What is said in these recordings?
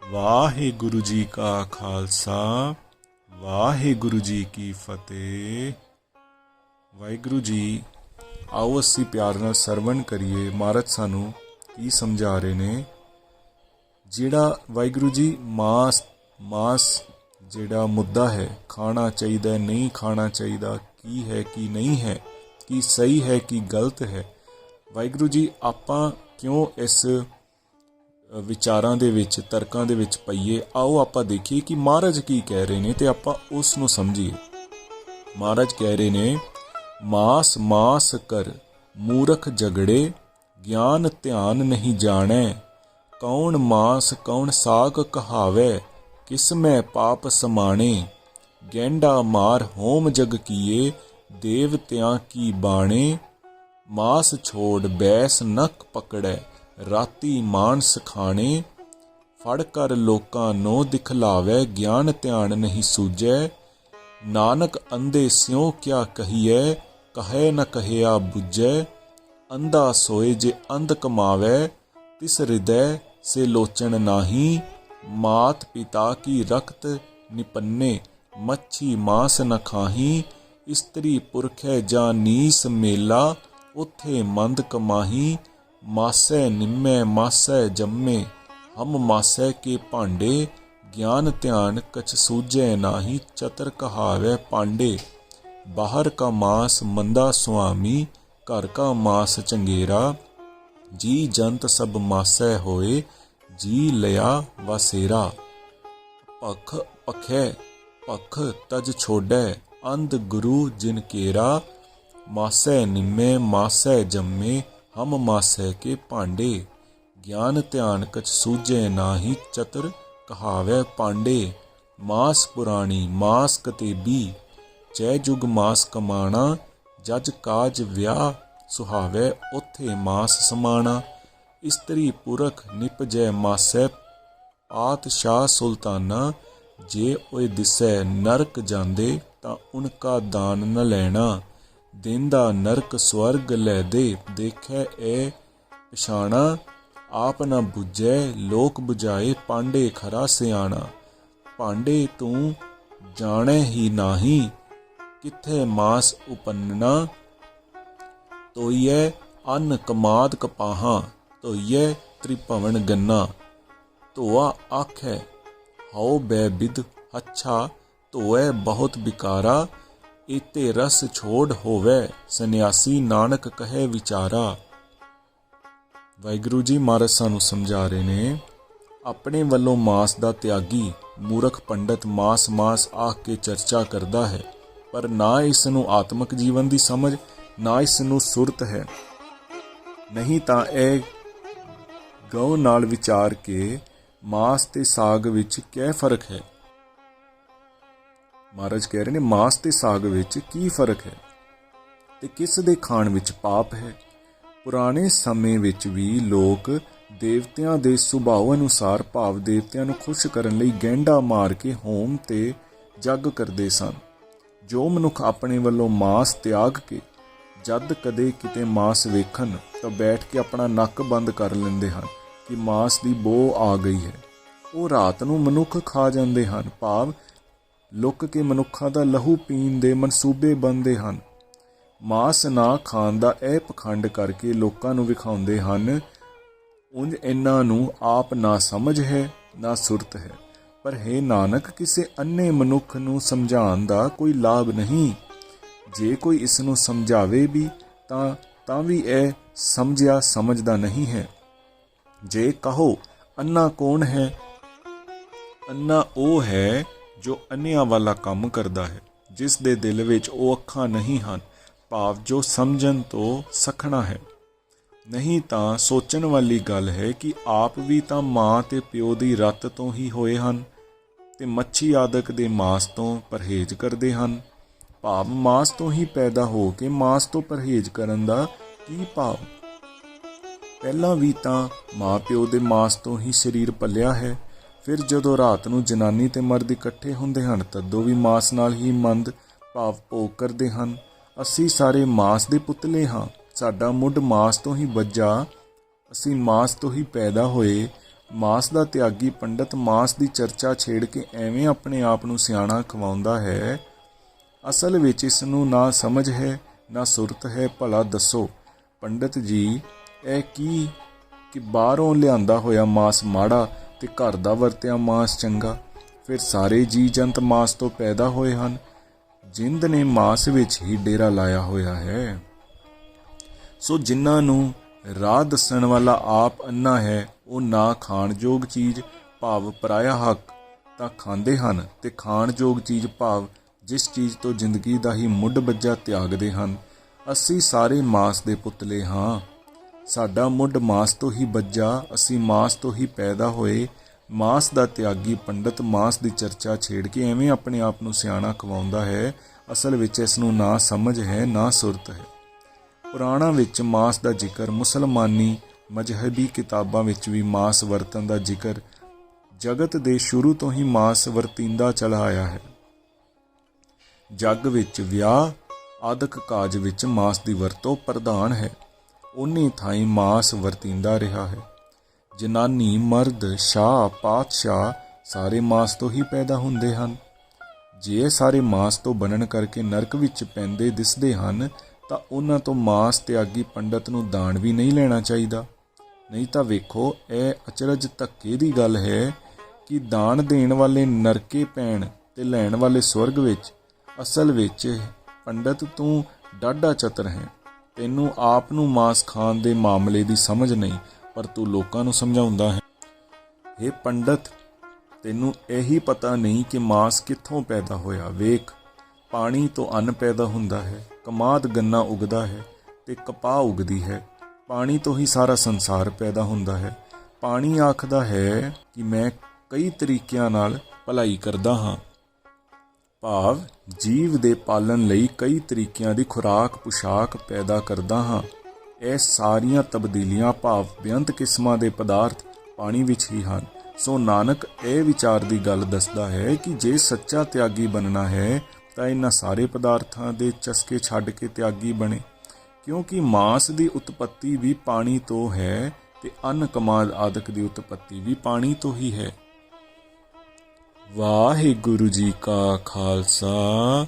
ਵਾਹਿਗੁਰੂ ਜੀ ਕਾ ਖਾਲਸਾ ਵਾਹਿਗੁਰੂ ਜੀ ਕੀ ਫਤਿਹ। ਵਾਹਿਗੁਰੂ ਜੀ, ਆਓ ਅਸੀਂ ਪਿਆਰ ਨਾਲ ਸਰਵਣ ਕਰੀਏ ਮਹਾਰਾਜ ਸਾਨੂੰ ਕੀ ਸਮਝਾ ਰਹੇ ਨੇ। ਜਿਹੜਾ ਵਾਹਿਗੁਰੂ ਜੀ ਮਾਸ ਜਿਹੜਾ ਮੁੱਦਾ ਹੈ, ਖਾਣਾ ਚਾਹੀਦਾ ਨਹੀਂ ਖਾਣਾ ਚਾਹੀਦਾ, ਕੀ ਹੈ ਕੀ ਨਹੀਂ ਹੈ, ਕੀ ਸਹੀ ਹੈ ਕੀ ਗਲਤ ਹੈ, ਵਾਹਿਗੁਰੂ ਜੀ ਆਪਾਂ ਕਿਉਂ ਇਸ ਵਿਚਾਰਾਂ ਦੇ ਵਿੱਚ ਤਰਕਾਂ ਦੇ ਵਿੱਚ ਪਈਏ। ਆਓ ਆਪਾਂ ਦੇਖੀਏ ਕਿ ਮਹਾਰਾਜ ਕੀ ਕਹਿ ਰਹੇ ਨੇ ਤੇ ਆਪਾਂ ਉਸ ਨੂੰ ਸਮਝੀਏ। ਮਹਾਰਾਜ ਕਹਿ ਰਹੇ ਨੇ, ਮਾਸ ਮਾਸ ਕਰ ਮੂਰਖ ਝਗੜੇ, ਗਿਆਨ ਧਿਆਨ ਨਹੀਂ ਜਾਣੈ, ਕੌਣ ਮਾਸ ਕੌਣ ਸਾਗ ਕਹਾਵੇ, ਕਿਸ ਮੈਂ ਪਾਪ ਸਮਾਣੇ, ਗੈਂਡਾ ਮਾਰ ਹੋਮ ਜਗ ਕੀਏ, ਦੇਵਤਿਆਂ ਕੀ ਬਾਣੇ, ਮਾਸ ਛੋੜ ਬੈਸ ਨਕ ਪਕੜੈ, ਰਾਤੀ ਮਾਨਸ ਖਾਣੇ, ਫੜ ਕਰ ਲੋਕਾਂ ਨੂੰ ਦਿਖਲਾਵੇ, ਗਿਆਨ ਧਿਆਨ ਨਹੀਂ ਸੂਝੈ, ਨਾਨਕ ਅੰਧੇ ਸਿਉ ਕਿਆ ਕਹੀਐ, ਕਹੈ ਨ ਕਹਿਆ ਬੁੱਝੈ, ਅੰਧਾ ਸੋਏ ਜੇ ਅੰਧ ਕਮਾਵੇ, ਤਿਸ ਹਿਰਦੈ ਸੇ ਲੋਚਨ ਨਾਹੀ, ਮਾਤ ਪਿਤਾ ਕੀ ਰਖਤ ਨਿਪੰਨੇ, ਮੱਛੀ ਮਾਸ ਨ ਖਾਹੀ, ਇਸਤਰੀ ਪੁਰਖੈ ਜਾਂ ਨੀਸ ਮੇਲਾ, ਉਥੇ ਮੰਦ ਕਮਾਹੀ, ਮਾਸੈ ਨਿੰਮੈ ਮਾਸੈ ਜੰਮੇ, ਹਮ ਮਾਸੈ ਕੇ ਭਾਂਡੇ, ਗਿਆਨ ਧਿਆਨ ਕਛ ਸੂਝੈ ਨਾਹੀ, ਚਤਰ ਕਹਾਵੇ ਪਾਂਡੇ, ਬਾਹਰ ਕਾ ਮਾਸ ਮੰਦਾ ਸੁਆਮੀ, ਘਰ ਕਾ ਮਾਸ ਚੰਗੇਰਾ, ਜੀ ਜੰਤ ਸਭ ਮਾਸੈ ਹੋਏ, ਜੀ ਲਿਆ ਵਸੇਰਾ, ਪਖ ਤਜ ਛੋੜੈ, ਅੰਧ ਗੁਰੂ ਜਿਨ ਕੇਰਾ, ਮਾਸੈ ਨਿੰਮੇ ਮਾਸੈ ਜੰਮੇ, ਹਮ ਮਾਸੈ ਕੇ ਭਾਂਡੇ, ਗਿਆਨ ਧਿਆਨ ਕਛ ਸੂਝੈ ਨਾਹੀ, ਚਤਰ ਕਹਾਵੇ ਪਾਂਡੇ, ਮਾਸ ਪੁਰਾਣੀ ਮਾਸ ਕਤੇਬੀ, ਜੈ ਜੁਗ ਮਾਸ ਕਮਾਣਾ, ਜਜ ਕਾਜ ਵਿਆਹ ਸੁਹਾਵੇ, ਉਥੇ ਮਾਸ ਸਮਾਣਾ, ਇਸਤਰੀ ਪੁਰਖ ਨਿਪਜੈ ਮਾਸੈ, ਪਾਤਸ਼ਾਹ ਸੁਲਤਾਨਾ, ਜੇ ਓਏ ਦਿਸੈ ਨਰਕ ਜਾਂਦੇ, ਤਾਂ ਉਨਕਾ ਦਾਨ ਨ ਲੈਣਾ, ਦੇਂਦਾ ਨਰਕ ਸਵਰਗ ਲੈ ਦੇ, ਦੇਖੈ ਇਹ ਪਛਾਣਾ, ਆਪ ਨਾ ਬੁਝੈ ਲੋਕ ਬੁਝਾਏ, ਪਾਂਡੇ ਖਰਾ ਸਿਆਣਾ, ਭਾਂਡੇ ਤੂੰ ਜਾਣੈ ਹੀ ਨਾਹੀ, ਕਿੱਥੇ ਮਾਸ ਉਪੰਨਾ, ਤੋਈਐ ਅੰਨ ਕਮਾਦ ਕਪਾਹਾਂ, ਧੋਈਐ ਤ੍ਰਿਭਵਨ ਗੰਨਾ, ਧੋਆ ਆਖੈ ਹਉ ਬੈ ਬਿਦ ਅੱਛਾ, ਧੋਐ ਬਹੁਤ ਬਿਕਾਰਾ, ਇਤੇ ਰਸ ਛੋੜ ਹੋਵੇ, ਸੰਨਿਆਸੀ ਨਾਨਕ ਕਹੇ ਵਿਚਾਰਾ। ਵਾਹਿਗੁਰੂ ਜੀ ਮਹਾਰਾਜ ਸਾਨੂੰ ਸਮਝਾ ਰਹੇ ਨੇ, ਆਪਣੇ ਵੱਲੋਂ ਮਾਸ ਦਾ ਤਿਆਗੀ ਮੂਰਖ ਪੰਡਤ ਮਾਸ ਆਖ ਕੇ ਚਰਚਾ ਕਰਦਾ ਹੈ, ਪਰ ਨਾ ਇਸ ਨੂੰ ਆਤਮਿਕ ਜੀਵਨ ਦੀ ਸਮਝ, ਨਾ ਇਸ ਨੂੰ ਸੁਰਤ ਹੈ। ਨਹੀਂ ਤਾਂ ਇਹ ਗਊ ਨਾਲ ਵਿਚਾਰ ਕੇ ਮਾਸ ਤੇ ਸਾਗ ਵਿੱਚ ਕੀ ਫਰਕ ਹੈ। ਮਹਾਰਾਜ ਕਹਿ ਰਹੇ ਨੇ, ਮਾਸ ਤੇ ਸਾਗ ਵਿੱਚ ਕੀ ਫਰਕ ਹੈ ਤੇ ਕਿਸ ਦੇ ਖਾਣ ਵਿੱਚ ਪਾਪ ਹੈ। ਪੁਰਾਣੇ ਸਮੇਂ ਵਿੱਚ ਵੀ ਲੋਕ ਦੇਵਤਿਆਂ ਦੇ ਸੁਭਾਅ ਅਨੁਸਾਰ, ਭਾਵ ਦੇਵਤਿਆਂ ਨੂੰ ਖੁਸ਼ ਕਰਨ ਲਈ ਗੈਂਡਾ ਮਾਰ ਕੇ ਹੋਮ ਤੇ ਜੱਗ ਕਰਦੇ ਸਨ। ਜੋ ਮਨੁੱਖ ਆਪਣੇ ਵੱਲੋਂ ਮਾਸ ਤਿਆਗ ਕੇ ਜਦ ਕਦੇ ਕਿਤੇ ਮਾਸ ਵੇਖਣ ਤਾਂ ਬੈਠ ਕੇ ਆਪਣਾ ਨੱਕ ਬੰਦ ਕਰ ਲੈਂਦੇ ਹਨ ਕਿ ਮਾਸ ਦੀ ਬੋ ਆ ਗਈ ਹੈ, ਉਹ ਰਾਤ ਨੂੰ ਮਨੁੱਖ ਖਾ ਜਾਂਦੇ ਹਨ, ਭਾਵ ਲੁੱਕ ਕੇ ਮਨੁੱਖਾਂ ਦਾ ਲਹੂ ਪੀਣ ਦੇ ਮਨਸੂਬੇ ਬਣਦੇ ਹਨ। ਮਾਸ ਨਾ ਖਾਣ ਦਾ ਇਹ ਪਖੰਡ ਕਰਕੇ ਲੋਕਾਂ ਨੂੰ ਵਿਖਾਉਂਦੇ ਹਨ। ਉਂਝ ਇਹਨਾਂ ਨੂੰ ਆਪ ਨਾ ਸਮਝ ਹੈ ਨਾ ਸੁਰਤ ਹੈ। ਪਰ ਹੈ ਨਾਨਕ, ਕਿਸੇ ਅੰਨੇ ਮਨੁੱਖ ਨੂੰ ਸਮਝਾਉਣ ਦਾ ਕੋਈ ਲਾਭ ਨਹੀਂ। ਜੇ ਕੋਈ ਇਸ ਨੂੰ ਸਮਝਾਵੇ ਵੀ ਤਾਂ ਵੀ ਇਹ ਸਮਝਿਆ ਸਮਝਦਾ ਨਹੀਂ ਹੈ। ਜੇ ਕਹੋ ਅੰਨਾ ਕੌਣ ਹੈ, ਅੰਨਾ ਉਹ ਹੈ ਜੋ ਅੰਨਿਆਂ ਵਾਲਾ ਕੰਮ ਕਰਦਾ ਹੈ, ਜਿਸ ਦੇ ਦਿਲ ਵਿੱਚ ਉਹ ਅੱਖਾਂ ਨਹੀਂ ਹਨ, ਭਾਵ ਜੋ ਸਮਝਣ ਤੋਂ ਸਖਣਾ ਹੈ। ਨਹੀਂ ਤਾਂ ਸੋਚਣ ਵਾਲੀ ਗੱਲ ਹੈ ਕਿ ਆਪ ਵੀ ਤਾਂ ਮਾਂ ਤੇ ਪਿਓ ਦੀ ਰੱਤ ਤੋਂ ਹੀ ਹੋਏ ਹਨ ਤੇ ਮੱਛੀ ਆਦਿਕ ਦੇ ਮਾਸ ਤੋਂ ਪਰਹੇਜ਼ ਕਰਦੇ ਹਨ, ਭਾਵ ਮਾਸ ਤੋਂ ਹੀ ਪੈਦਾ ਹੋ ਕੇ ਮਾਸ ਤੋਂ ਪਰਹੇਜ਼ ਕਰਨ ਦਾ ਕੀ ਭਾਵ। ਪਹਿਲਾਂ ਵੀ ਤਾਂ ਮਾਂ ਪਿਓ ਦੇ ਮਾਸ ਤੋਂ ਹੀ ਸਰੀਰ ਪਲਿਆ ਹੈ। ਫਿਰ ਜਦੋਂ ਰਾਤ ਨੂੰ ਜਨਾਨੀ ਤੇ ਮਰਦ ਇਕੱਠੇ ਹੁੰਦੇ ਹਨ, ਤਦੋਂ ਵੀ ਮਾਸ ਨਾਲ ਹੀ ਮੰਦ ਭਾਵ ਭੋਗ ਕਰਦੇ ਹਨ। ਅਸੀਂ ਸਾਰੇ ਮਾਸ ਦੇ ਪੁਤਲੇ ਹਾਂ, ਸਾਡਾ ਮੁੱਢ ਮਾਸ ਤੋਂ ਹੀ ਬੱਝਾ, ਅਸੀਂ ਮਾਸ ਤੋਂ ਹੀ ਪੈਦਾ ਹੋਏ, ਮਾਸ ਦਾ ਤਿਆਗੀ ਪੰਡਤ ਮਾਸ ਦੀ ਚਰਚਾ ਛੇੜ ਕੇ ਐਵੇਂ ਆਪਣੇ ਆਪ ਨੂੰ ਸਿਆਣਾ ਖਵਾਉਂਦਾ ਹੈ। ਅਸਲ ਵਿੱਚ ਇਸ ਨੂੰ ਨਾ ਸਮਝ ਹੈ ਨਾ ਸੁਰਤ ਹੈ। ਭਲਾ ਦੱਸੋ ਪੰਡਤ ਜੀ, ਇਹ ਕੀ ਕਿ ਬਾਹਰੋਂ ਲਿਆਂਦਾ ਹੋਇਆ ਮਾਸ ਮਾੜਾ ਤੇ ਘਰ ਦਾ ਵਰਤਿਆ ਮਾਸ ਚੰਗਾ? ਫਿਰ ਸਾਰੇ ਜੀਅ ਜੰਤ ਮਾਸ ਤੋਂ ਪੈਦਾ ਹੋਏ ਹਨ। ਜਿੰਦ ਨੇ ਮਾਸ ਵਿੱਚ ਹੀ ਡੇਰਾ ਲਾਇਆ ਹੋਇਆ ਹੈ। ਸੋ ਜਿਨ੍ਹਾਂ ਨੂੰ ਰਾਹ ਦੱਸਣ ਵਾਲਾ ਆਪ ਅੰਨਾ ਹੈ, ਉਹ ਨਾ ਖਾਣਯੋਗ ਚੀਜ਼ ਭਾਵ ਪਰਾਇਆ ਹੱਕ ਤਾਂ ਖਾਂਦੇ ਹਨ ਤੇ ਖਾਣਯੋਗ ਚੀਜ਼ ਭਾਵ ਜਿਸ ਚੀਜ਼ ਤੋਂ ਜ਼ਿੰਦਗੀ ਦਾ ਹੀ ਮੁੱਢ ਬੱਜਾ ਤਿਆਗਦੇ ਹਨ। ਅਸੀਂ ਸਾਰੇ ਮਾਸ ਦੇ ਪੁਤਲੇ ਹਾਂ। ਸਾਡਾ ਮੁੱਢ ਮਾਸ ਤੋਂ ਹੀ ਬੱਜਾ, ਅਸੀਂ ਮਾਸ ਤੋਂ ਹੀ ਪੈਦਾ ਹੋਏ। ਮਾਸ ਦਾ ਤਿਆਗੀ ਪੰਡਤ ਮਾਸ ਦੀ ਚਰਚਾ ਛੇੜ ਕੇ ਐਵੇਂ ਆਪਣੇ ਆਪ ਨੂੰ ਸਿਆਣਾ ਖਵਾਉਂਦਾ ਹੈ। ਅਸਲ ਵਿੱਚ ਇਸ ਨੂੰ ਨਾ ਸਮਝ ਹੈ ਨਾ ਸੁਰਤ ਹੈ। ਪੁਰਾਣਾਂ ਵਿੱਚ ਮਾਸ ਦਾ ਜ਼ਿਕਰ, ਮੁਸਲਮਾਨੀ ਮਜ਼ਹਬੀ ਕਿਤਾਬਾਂ ਵਿੱਚ ਵੀ ਮਾਸ ਵਰਤਣ ਦਾ ਜ਼ਿਕਰ ਜਗਤ ਦੇ ਸ਼ੁਰੂ ਤੋਂ ਹੀ ਮਾਸ ਵਰਤੀਂਦਾ ਚਲਾ ਆਇਆ ਹੈ। ਜੱਗ ਵਿੱਚ ਵਿਆਹ ਆਦਿਕ ਕਾਜ ਵਿੱਚ ਮਾਸ ਦੀ ਵਰਤੋਂ ਪ੍ਰਧਾਨ ਹੈ। ਉਨੀ ਥਾਈਂ ਮਾਸ ਵਰਤੀਂਦਾ ਰਿਹਾ ਹੈ। ਜਨਾਨੀ, ਮਰਦ, ਸ਼ਾਹ, ਪਾਤਸ਼ਾਹ ਸਾਰੇ ਮਾਸ ਤੋਂ ਹੀ ਪੈਦਾ ਹੁੰਦੇ ਹਨ। ਜੇ ਸਾਰੇ ਮਾਸ ਤੋਂ ਬਣਨ ਕਰਕੇ ਨਰਕ ਵਿੱਚ ਪੈਂਦੇ ਦਿਸਦੇ ਹਨ ਤਾਂ ਉਹਨਾਂ ਤੋਂ ਮਾਸ ਤਿਆਗੀ ਪੰਡਤ ਨੂੰ ਦਾਨ ਵੀ ਨਹੀਂ ਲੈਣਾ ਚਾਹੀਦਾ। ਨਹੀਂ ਤਾਂ ਵੇਖੋ, ਇਹ ਅਚਰਜ ਧੱਕੇ ਦੀ ਗੱਲ ਹੈ ਕਿ ਦਾਨ ਦੇਣ ਵਾਲੇ ਨਰਕੇ ਪੈਣ ਤੇ ਲੈਣ ਵਾਲੇ ਸਵਰਗ ਵਿੱਚ। ਅਸਲ ਵਿੱਚ ਪੰਡਤ ਤੂੰ ਡਾਢਾ ਚਤਰ ਹੈ। ਤੈਨੂੰ ਆਪ ਨੂੰ ਮਾਸ ਖਾਣ ਦੇ ਮਾਮਲੇ ਦੀ ਸਮਝ ਨਹੀਂ, ਪਰ ਤੂੰ ਲੋਕਾਂ ਨੂੰ ਸਮਝਾਉਂਦਾ ਹੈ। ਇਹ ਪੰਡਤ, ਤੈਨੂੰ ਇਹੀ ਪਤਾ ਨਹੀਂ ਕਿ ਮਾਸ ਕਿੱਥੋਂ ਪੈਦਾ ਹੋਇਆ। ਵੇਖ, ਪਾਣੀ ਤੋਂ ਅੰਨ ਪੈਦਾ ਹੁੰਦਾ ਹੈ, ਕਮਾਦ ਗੰਨਾ ਉਗਦਾ ਹੈ ਤੇ ਕਪਾਹ ਉਗਦੀ ਹੈ। ਪਾਣੀ ਤੋਂ ਹੀ ਸਾਰਾ ਸੰਸਾਰ ਪੈਦਾ ਹੁੰਦਾ ਹੈ। ਪਾਣੀ ਆਖਦਾ ਹੈ ਕਿ ਮੈਂ ਕਈ ਤਰੀਕਿਆਂ ਨਾਲ ਭਲਾਈ ਕਰਦਾ ਹਾਂ, ਭਾਵ ਜੀਵ ਦੇ ਪਾਲਣ ਲਈ ਕਈ ਤਰੀਕਿਆਂ ਦੀ ਖੁਰਾਕ ਪੁਸ਼ਾਕ ਪੈਦਾ ਕਰਦਾ ਹਾਂ। ਇਹ ਸਾਰੀਆਂ ਤਬਦੀਲੀਆਂ ਭਾਵ ਬੇਅੰਤ ਕਿਸਮਾਂ ਦੇ ਪਦਾਰਥ ਪਾਣੀ ਵਿੱਚ ਹੀ ਹਨ। ਸੋ ਨਾਨਕ ਇਹ ਵਿਚਾਰ ਦੀ ਗੱਲ ਦੱਸਦਾ ਹੈ ਕਿ ਜੇ ਸੱਚਾ ਤਿਆਗੀ ਬਣਨਾ ਹੈ ਤਾਂ ਇਹਨਾਂ ਸਾਰੇ ਪਦਾਰਥਾਂ ਦੇ ਚਸਕੇ ਛੱਡ ਕੇ ਤਿਆਗੀ ਬਣੇ, ਕਿਉਂਕਿ ਮਾਸ ਦੀ ਉਤਪੱਤੀ ਵੀ ਪਾਣੀ ਤੋਂ ਹੈ ਤੇ ਅੰਨ ਕਮਾਦ ਆਦਿਕ ਦੀ ਉਤਪੱਤੀ ਵੀ ਪਾਣੀ ਤੋਂ ਹੀ ਹੈ। ਵਾਹਿਗੁਰੂ ਜੀ ਕਾ ਖਾਲਸਾ,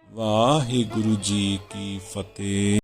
ਵਾਹਿਗੁਰੂ ਜੀ ਕੀ ਫਤਿਹ।